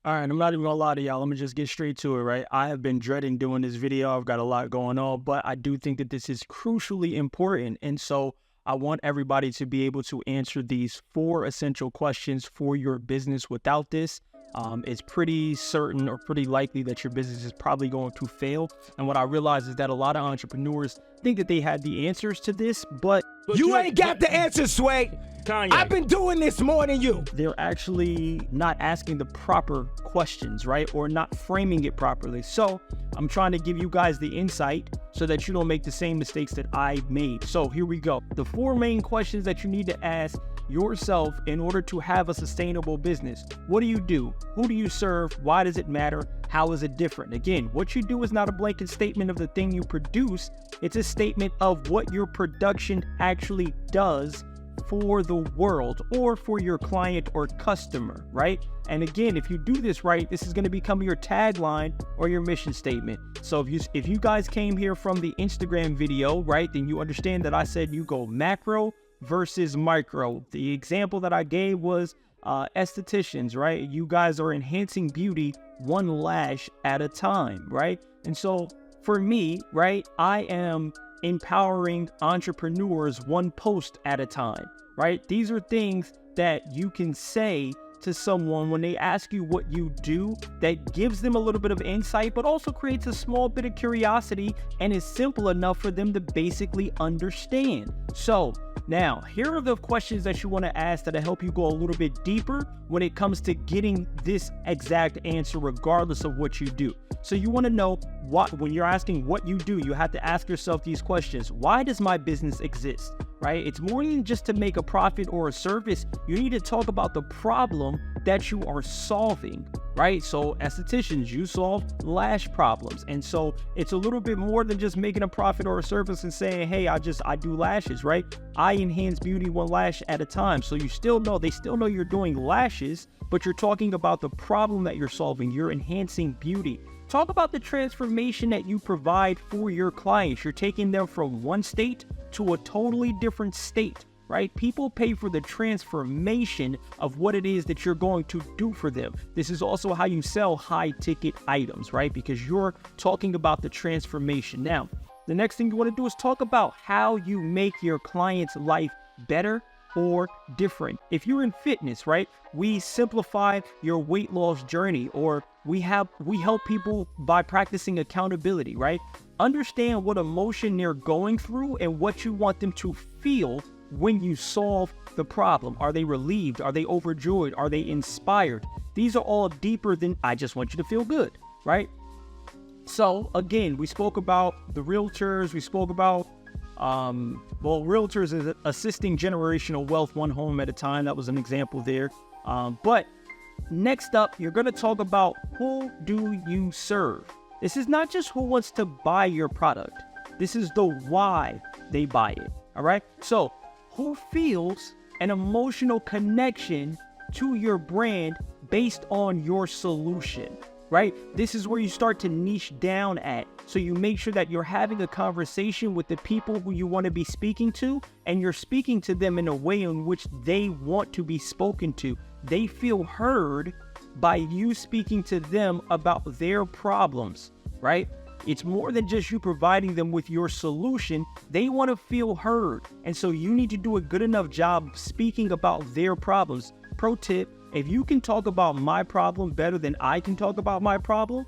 All right, I'm not even gonna lie to y'all. Let me just get straight to it, right? I have been dreading doing this video. I've got a lot going on, but I do think that this is crucially important. And so I want everybody to be able to answer these 4 essential questions for your business. Without this, it's pretty certain or pretty likely that your business is probably going to fail. And what I realize is that a lot of entrepreneurs think that they had the answers to this, but You ain't got the answer, Sway. Kanye. I've been doing this more than you. they're actually not asking the proper questions, right? Or not framing it properly. So I'm trying to give you guys the insight so that you don't make the same mistakes that I made. So here we go. The 4 main questions that you need to ask yourself in order to have a sustainable business. What do you do? Who do you serve? Why does it matter? How is it different? Again, what you do is not a blanket statement of the thing you produce. It's a statement of what your production actually does for the world or for your client or customer, right? And again, if you do this right, this is going to become your tagline or your mission statement. So if you guys came here from the Instagram video, right, then you understand that I said you go macro versus micro. The example that I gave was estheticians, right? You guys are enhancing beauty 1 lash at a time, right? And so for me, right, I am empowering entrepreneurs 1 post at a time, right? These are things that you can say to someone when they ask you what you do that gives them a little bit of insight, but also creates a small bit of curiosity and is simple enough for them to basically understand. So now, here are the questions that you want to ask that'll help you go a little bit deeper when it comes to getting this exact answer, regardless of what you do. So you want to know when you're asking what you do, you have to ask yourself these questions. Why does my business exist? Right? It's more than just to make a profit or a service. You need to talk about the problem that you are solving, right? So estheticians, you solve lash problems. And so it's a little bit more than just making a profit or a service and saying, hey, I do lashes, right? I enhance beauty 1 lash at a time. So they still know you're doing lashes, but you're talking about the problem that you're solving. You're enhancing beauty. Talk about the transformation that you provide for your clients. You're taking them from 1 state to a totally different state, right? People pay for the transformation of what it is that you're going to do for them. This is also how you sell high ticket items, right? Because you're talking about the transformation. Now, the next thing you want to do is talk about how you make your client's life better or different. If you're in fitness, right, we simplify your weight loss journey, or we help people by practicing accountability, right? Understand what emotion they're going through and what you want them to feel when you solve the problem. Are they relieved? Are they overjoyed? Are they inspired? These are all deeper than I just want you to feel good, right? So again, we spoke about the realtors. We spoke about realtors is assisting generational wealth 1 home at a time. That was an example there. But next up, you're going to talk about who do you serve. This is not just who wants to buy your product. This is the why they buy it. All right. So who feels an emotional connection to your brand based on your solution, right? This is where you start to niche down at. So you make sure that you're having a conversation with the people who you want to be speaking to, and you're speaking to them in a way in which they want to be spoken to. They feel heard by you speaking to them about their problems, right? It's more than just you providing them with your solution. They want to feel heard. And so you need to do a good enough job speaking about their problems. Pro tip, if you can talk about my problem better than I can talk about my problem,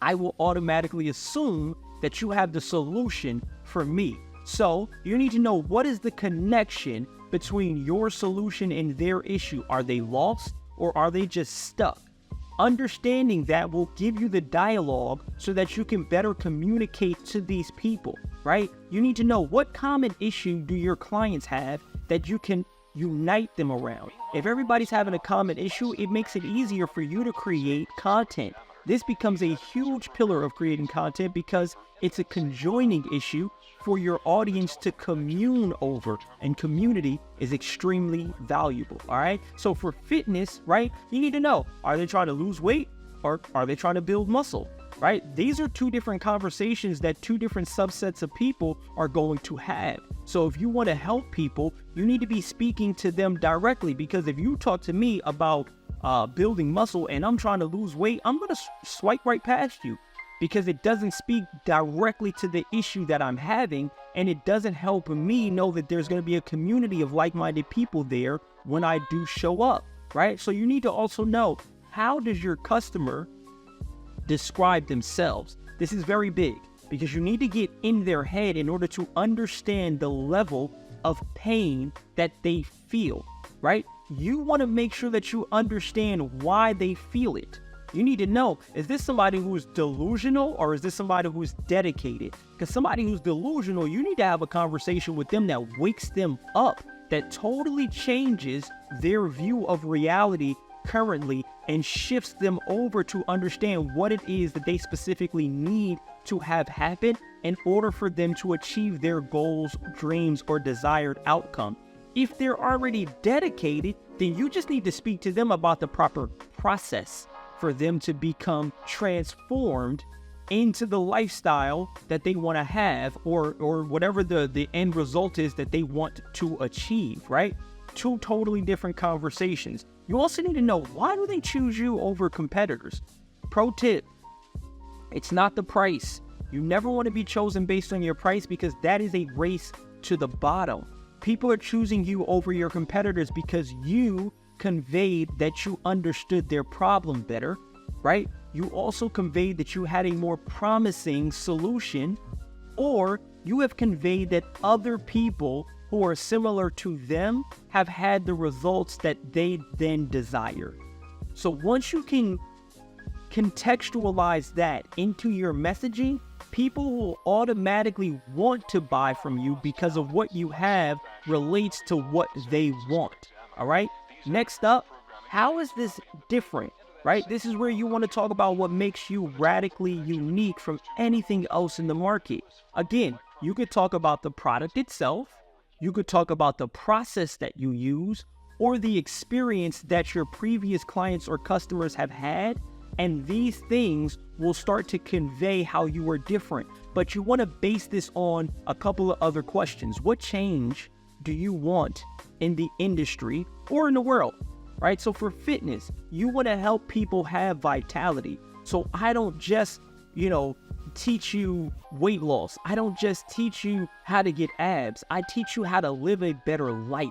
I will automatically assume that you have the solution for me. So you need to know, what is the connection between your solution and their issue? Are they lost or are they just stuck? Understanding that will give you the dialogue so that you can better communicate to these people, right? You need to know, what common issue do your clients have that you can unite them around. If everybody's having a common issue, it makes it easier for you to create content. This becomes a huge pillar of creating content because it's a conjoining issue for your audience to commune over, and community is extremely valuable. All right. So for fitness, right, you need to know, are they trying to lose weight or are they trying to build muscle? Right? These are 2 different conversations that 2 different subsets of people are going to have. So if you want to help people, you need to be speaking to them directly, because if you talk to me about building muscle and I'm trying to lose weight, I'm going to swipe right past you because it doesn't speak directly to the issue that I'm having, and it doesn't help me know that there's going to be a community of like-minded people there when I do show up, right? So you need to also know, how does your customer describe themselves? This is very big because you need to get in their head in order to understand the level of pain that they feel, right? You want to make sure that you understand why they feel it. You need to know, is this somebody who's delusional or is this somebody who's dedicated? Because somebody who's delusional, you need to have a conversation with them that wakes them up, that totally changes their view of reality currently and shifts them over to understand what it is that they specifically need to have happen in order for them to achieve their goals, dreams, or desired outcome. If they're already dedicated, then you just need to speak to them about the proper process for them to become transformed into the lifestyle that they want to have, or whatever the end result is that they want to achieve, right? Two totally different conversations. You also need to know, why do they choose you over competitors? Pro tip, it's not the price. You never want to be chosen based on your price because that is a race to the bottom. People are choosing you over your competitors because you conveyed that you understood their problem better, right? You also conveyed that you had a more promising solution, or you have conveyed that other people who are similar to them have had the results that they then desire. So once you can contextualize that into your messaging, people will automatically want to buy from you because of what you have relates to what they want. All right. Next up, how is this different? Right? This is where you want to talk about what makes you radically unique from anything else in the market. Again, you could talk about the product itself. You could talk about the process that you use or the experience that your previous clients or customers have had. And these things will start to convey how you are different. But you want to base this on a couple of other questions. What change do you want in the industry or in the world? Right? So for fitness, you want to help people have vitality. So I don't just, teach you weight loss. I don't just teach you how to get abs. I teach you how to live a better life.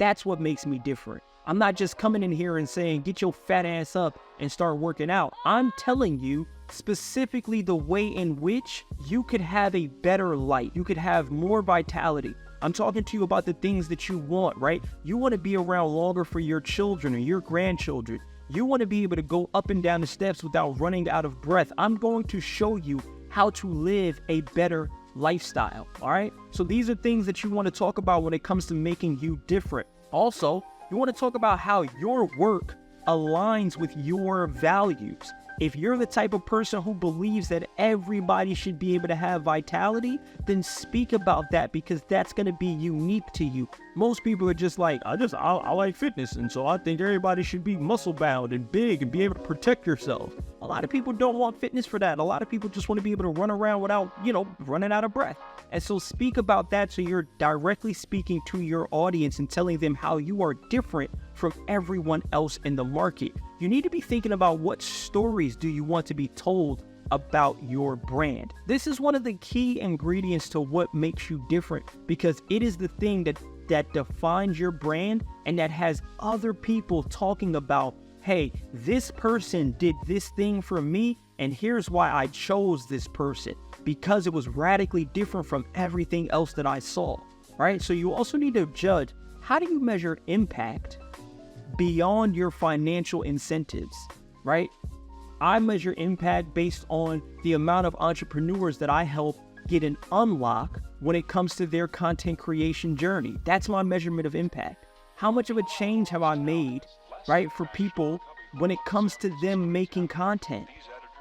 That's what makes me different. I'm not just coming in here and saying, get your fat ass up and start working out. I'm telling you specifically the way in which you could have a better life. You could have more vitality. I'm talking to you about the things that you want, right? You want to be around longer for your children or your grandchildren. You want to be able to go up and down the steps without running out of breath. I'm going to show you how to live a better lifestyle, all right? So these are things that you want to talk about when it comes to making you different. Also, you want to talk about how your work aligns with your values. If you're the type of person who believes that everybody should be able to have vitality, then speak about that because that's going to be unique to you. Most people are just like, I like fitness, and so I think everybody should be muscle bound and big and be able to protect yourself. A lot of people don't want fitness for that. A lot of people just want to be able to run around without, running out of breath. And so speak about that so you're directly speaking to your audience and telling them how you are different from everyone else in the market. You need to be thinking about what stories do you want to be told about your brand. This is one of the key ingredients to what makes you different because it is the thing that defines your brand and that has other people talking about, hey, this person did this thing for me and here's why I chose this person, because it was radically different from everything else that I saw, right? So you also need to judge, how do you measure impact beyond your financial incentives, right? I measure impact based on the amount of entrepreneurs that I help get an unlock when it comes to their content creation journey. That's my measurement of impact. How much of a change have I made, right, for people when it comes to them making content?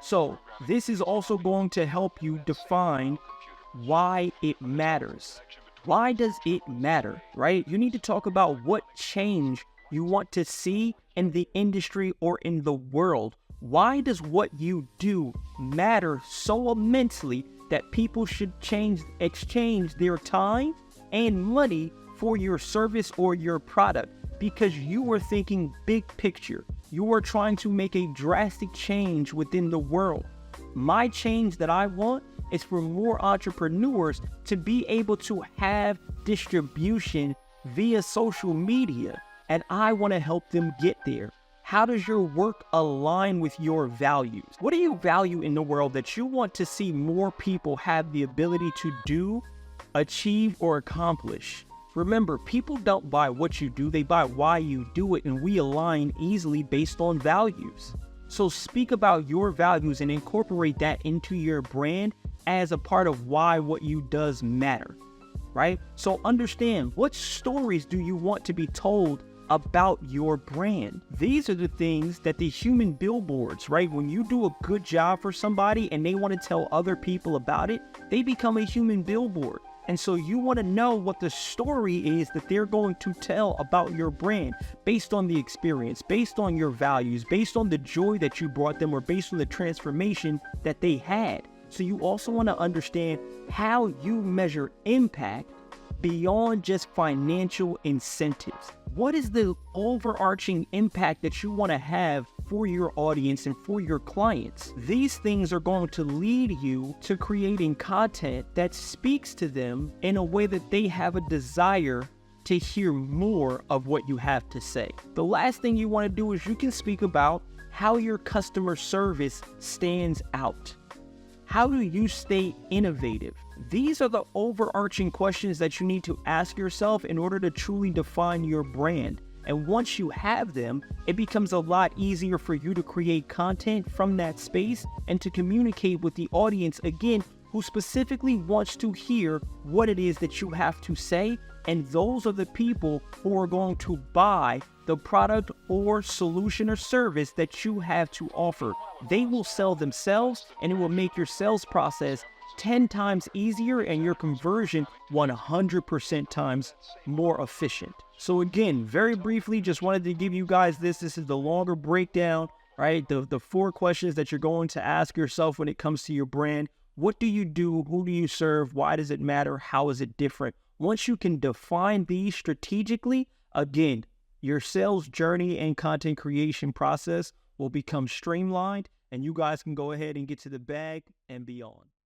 So this is also going to help you define why it matters. Why does it matter, right? You need to talk about what change you want to see in the industry or in the world. Why does what you do matter so immensely that people should exchange their time and money for your service or your product? Because you are thinking big picture. You are trying to make a drastic change within the world. My change that I want is for more entrepreneurs to be able to have distribution via social media, and I want to help them get there. How does your work align with your values? What do you value in the world that you want to see more people have the ability to do, achieve, or accomplish? Remember, people don't buy what you do, they buy why you do it, and we align easily based on values. So speak about your values and incorporate that into your brand as a part of why what you does matter, right? So understand, what stories do you want to be told about your brand? These are the things that the human billboards, right? When you do a good job for somebody and they want to tell other people about it, they become a human billboard. And so you want to know what the story is that they're going to tell about your brand based on the experience, based on your values, based on the joy that you brought them, or based on the transformation that they had. So you also want to understand how you measure impact beyond just financial incentives. What is the overarching impact that you want to have for your audience and for your clients? These things are going to lead you to creating content that speaks to them in a way that they have a desire to hear more of what you have to say. The last thing you want to do is you can speak about how your customer service stands out. How do you stay innovative? These are the overarching questions that you need to ask yourself in order to truly define your brand. And once you have them, it becomes a lot easier for you to create content from that space and to communicate with the audience, again, who specifically wants to hear what it is that you have to say. And those are the people who are going to buy the product or solution or service that you have to offer. They will sell themselves, and it will make your sales process 10 times easier and your conversion 100% times more efficient. So again, very briefly, just wanted to give you guys this. This is the longer breakdown, right? The 4 questions that you're going to ask yourself when it comes to your brand. What do you do? Who do you serve? Why does it matter? How is it different? Once you can define these strategically, again, your sales journey and content creation process will become streamlined, and you guys can go ahead and get to the bag and beyond.